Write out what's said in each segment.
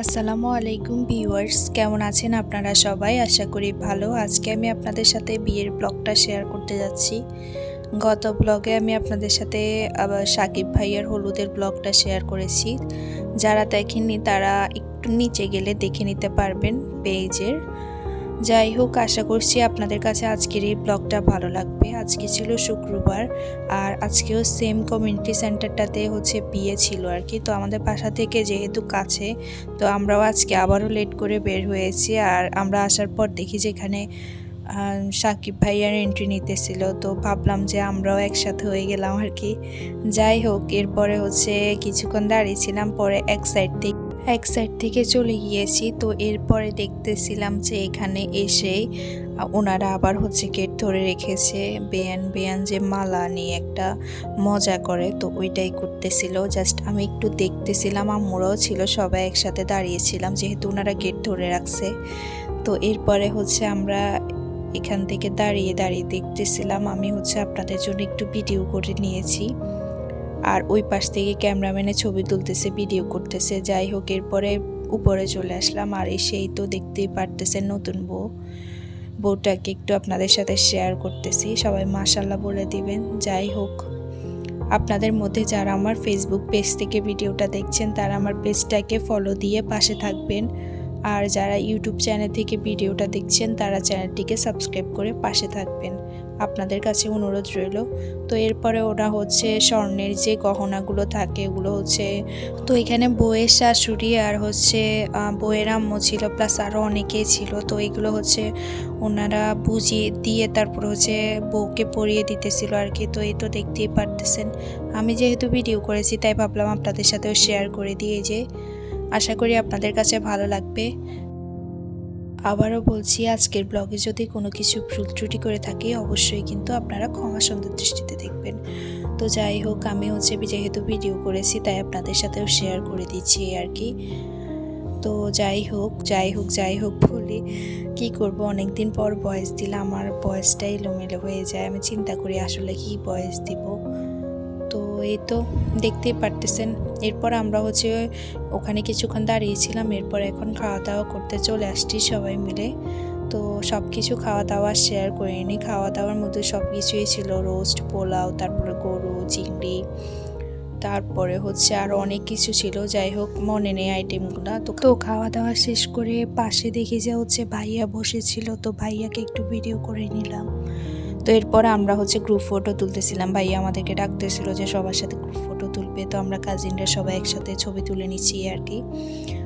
আসসালামু আলাইকুম ভিউয়ার্স, কেমন আছেন আপনারা সবাই? আশা করি ভালো। আজকে আমি আপনাদের সাথে বিয়ের ব্লগটা শেয়ার করতে যাচ্ছি। গত ব্লগে আমি আপনাদের সাথে আবার সাকিব ভাইয়ার হলুদের ব্লগটা শেয়ার করেছি। যারা দেখেননি তারা একটু নিচে গেলে দেখে নিতে পারবেন পেজের। যাই হোক, আশা করছি আপনাদের কাছে আজকের এই ব্লগটা ভালো লাগবে। আজকে ছিল শুক্রবার, আর আজকেও সেম কমিউনিটি সেন্টারটাতে বিয়ে ছিল আর কি। তো আমাদের বাসা থেকে যেহেতু কাছে, তো আমরাও আজকে আবারও লেট করে বের হয়েছি। আর আমরা আসার পর দেখি যে এখানে সাকিব ভাইয়ার এন্ট্রি নিতেছিল, তো ভাবলাম যে আমরাও একসাথে হয়ে গেলাম আর কি। যাই হোক, এরপরে কিছুক্ষণ দাঁড়িয়েছিলাম, পরে এক সাইড থেকে চলে গিয়েছি। তো এরপরে দেখতেছিলাম যে এখানে এসেই ওনারা আবার গেট ধরে রেখেছে। বেয়ান যে মালা নিয়ে একটা মজা করে, তো ওইটাই করতেছিল। জাস্ট আমি একটু দেখতেছিলাম, আম্মুরাও ছিল, সবাই একসাথে দাঁড়িয়েছিলাম যেহেতু ওনারা গেট ধরে রাখছে। তো এরপরে আমরা এখান থেকে দাঁড়িয়ে দাঁড়িয়ে দেখতেছিলাম। আমি আপনাদের জন্য একটু ভিডিও করে নিয়েছি, আর ওই পাশ থেকে ক্যামেরাম্যানে ছবি তুলতেছে, ভিডিও করতেছে। যাই হোক, এরপরে উপরে চলে আসলাম, আর এসেই তো দেখতেই পারতেছেন নতুন বউটাকে একটু আপনাদের সাথে শেয়ার করতেছি। সবাই মাশাআল্লাহ বলে দিবেন। যাই হোক, আপনাদের মধ্যে যারা আমার ফেসবুক পেজ থেকে ভিডিওটা দেখছেন তারা আমার পেজটাকে ফলো দিয়ে পাশে থাকবেন, আর যারা ইউটিউব চ্যানেল থেকে ভিডিওটা দেখছেন তারা চ্যানেলটিকে সাবস্ক্রাইব করে পাশে থাকবেন, আপনাদের কাছে অনুরোধ রইল। তো এরপরে ওরা স্বর্ণের যে গহনাগুলো থাকে ওগুলো তো এখানে বউয়ের শাশুড়ি আর বউয়ের আম্মু ছিল, প্লাস আরও অনেকেই ছিল। তো এগুলো ওনারা বুঝিয়ে দিয়ে তারপর বউকে পরিয়ে দিতেছিল আর কি। তো এই তো দেখতেই পারতেছেন, আমি যেহেতু ভিডিও করেছি তাই ভাবলাম আপনাদের সাথেও শেয়ার করে দিয়ে যে আশা করি আপনাদের কাছে ভালো লাগবে। আবারও বলছি, আজকের ব্লগে যদি কোনো কিছু ভুল ত্রুটি করে থাকি অবশ্যই কিন্তু আপনারা ক্ষমা সুন্দর দৃষ্টিতে দেখবেন। তো যাই হোক, আমি যেহেতু ভিডিও করেছি তাই আপনাদের সাথেও শেয়ার করে দিচ্ছি আর কি। তো যাই হোক বলি, কি করব, অনেকদিন পর ভয়েস দিলাম, আমার ভয়েসটা এলোমেলো হয়ে যায়। আমি চিন্তা করি আসলে কি ভয়েস দিব। তো এই তো দেখতেই পারতেছেন। এরপর আমরা ওখানে কিছুক্ষণ দাঁড়িয়েছিলাম, এরপর এখন খাওয়া দাওয়া করতে চলে আসছি সবাই মিলে। তো সব কিছু খাওয়া দাওয়া শেয়ার করে নিই। খাওয়া দাওয়ার মধ্যে সব কিছুই ছিল, রোস্ট, পোলাও, তারপরে গরু, চিংড়ি, তারপরে আরও অনেক কিছু ছিল। যাই হোক, মনে নেই আইটেমগুলো। তো খাওয়া দাওয়া শেষ করে পাশে দেখি যে ভাইয়া বসেছিল, তো ভাইয়াকে একটু ভিডিও করে নিলাম। তো এরপর আমরা গ্রুপ ফটো তুলতেছিলাম। ভাইয়া আমাদেরকে ডাকতেছিল যে সবার সাথে গ্রুপ ফটো তুলবে, তো আমরা কাজিনরা সবাই একসাথে ছবি তুলে নিচ্ছি আর কি।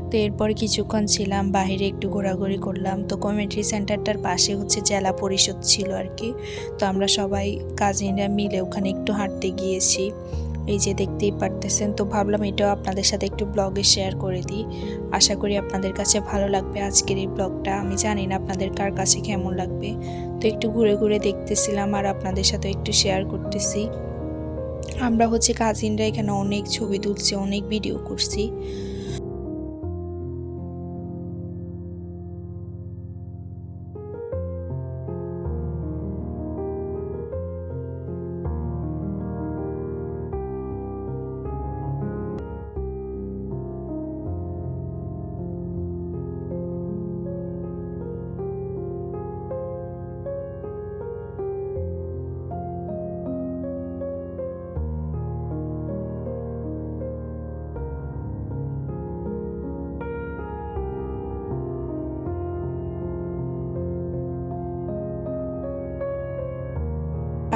তো এরপরে কিছুক্ষণ ছিলাম, বাইরে একটু ঘোরাঘুরি করলাম। তো কমিউনিটি সেন্টারটার পাশে জেলা পরিষদ ছিল আর কি। তো আমরা সবাই কাজিনরা মিলে ওখানে একটু হাঁটতে গিয়েছি, এই যে দেখতেই পারতেছেন। তো ভাবলাম এটাও আপনাদের সাথে একটু ব্লগে শেয়ার করে দিই। আশা করি আপনাদের কাছে ভালো লাগবে আজকের এই ব্লগটা। আমি জানি না আপনাদের কার কাছে কেমন লাগবে। তো একটু ঘুরে ঘুরে দেখতেছিলাম আর আপনাদের সাথে একটু শেয়ার করতেছি। আমরা কাজিনরা এখানে অনেক ছবি তুলছি, অনেক ভিডিও করছি।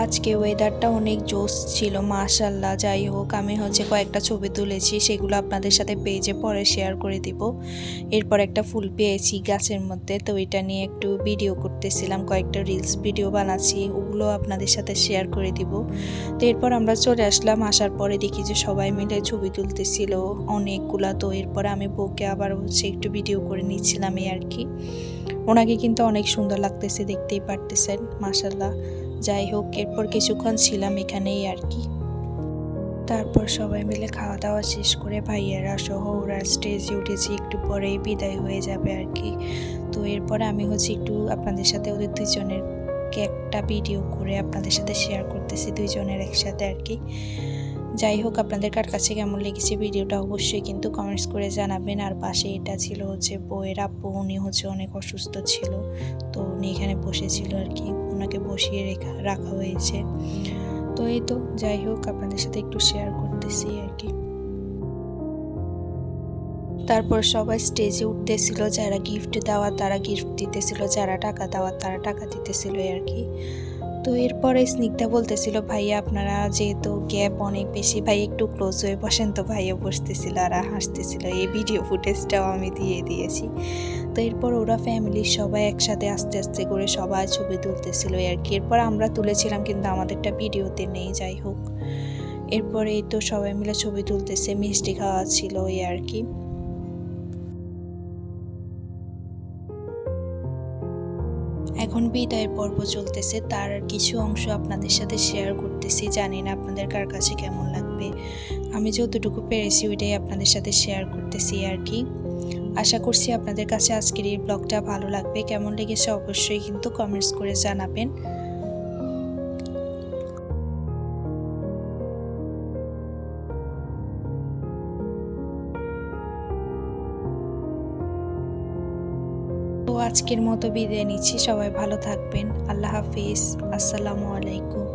আজকে ওয়েদারটা অনেক জোস ছিল মাশাআল্লাহ। যাই হোক, আমি কয়েকটা ছবি তুলেছি, সেগুলো আপনাদের সাথে পেজে পরে শেয়ার করে দিব। এরপর একটা ফুল পেয়েছি গাছের মধ্যে, তো এটা নিয়ে একটু ভিডিও করতেছিলাম, কয়েকটা রিলস ভিডিও বানাচ্ছি, ওগুলো আপনাদের সাথে শেয়ার করে দিব। তো এরপর আমরা চলে আসলাম, আসার পরে দেখি যে সবাই মিলে ছবি তুলতেছিল অনেকগুলা। তো এরপর আমি বউকে আবার একটু ভিডিও করে নিচ্ছিলাম এই আর কি। ওনাকে কিন্তু অনেক সুন্দর লাগতেছে, দেখতেই পারতেছেন মাশাআল্লাহ। যাই হোক, এরপর কিছুক্ষণ ছিলাম এখানেই আর কি। তারপর সবাই মিলে খাওয়া দাওয়া শেষ করে ভাইয়েরা সহ ওরা স্টেজে উঠেছি, একটু পরেই বিদায় হয়ে যাবে আর কি। তো এরপরে আমি একটু আপনাদের সাথে ওদের দুইজনের একটা ভিডিও করে আপনাদের সাথে শেয়ার করতেছি, দুইজনের একসাথে আর কি। যাই হোক, আপনাদের কার কাছে কেমন লেগেছে ভিডিওটা অবশ্যই কিন্তু কমেন্টস করে জানাবেন। আর পাশে এটা ছিল হচ্ছে বউয়ের আব্বু, উনি হচ্ছে অনেক অসুস্থ ছিল, তো উনি এখানে বসেছিল আর কি, ওনাকে বসিয়ে রাখা হয়েছে। তো এই তো, যাই হোক, আপনাদের সাথে একটু শেয়ার করতেছি আর কি। তারপর সবাই স্টেজে উঠতেছিল, যারা গিফট দেওয়া তারা গিফট দিতেছিল, যারা টাকা দেওয়া তারা টাকা দিতেছিল আর কি। তো এরপরে স্নিগ্ধা বলতেছিল, ভাইয়া আপনারা যেহেতু গ্যাপ অনেক বেশি, ভাই একটু ক্লোজ হয়ে বসেন, তো ভাইয়া বসতেছিল আর হাসতেছিল। এই ভিডিও ফুটেজটাও আমি দিয়ে দিয়েছি। তো এরপর ওরা ফ্যামিলির সবাই একসাথে আস্তে আস্তে করে সবাই ছবি তুলতেছিল আর কি। এরপর আমরা তুলেছিলাম কিন্তু আমাদেরটা ভিডিওতে নেই। যাই হোক, এরপরে এই তো সবাই মিলে ছবি তুলতেছে, মিষ্টি খাওয়া ছিল এই আর কি। এখন বিদায়ের পর্ব চলতেছে, তার কিছু অংশ আপনাদের সাথে শেয়ার করতেছি। জানি না আপনাদের কার কাছে কেমন লাগবে, আমি যতটুকু পেরেছি ওইটাই আপনাদের সাথে শেয়ার করতেছি আর কি। আশা করছি আপনাদের কাছে আজকের এই ব্লগটা ভালো লাগবে। কেমন লেগেছে অবশ্যই কিন্তু কমেন্টস করে জানাবেন। তো আজকের মতো বিদায় নিচ্ছি, সবাই ভালো থাকবেন। আল্লাহ হাফিজ, আসসালামু আলাইকুম।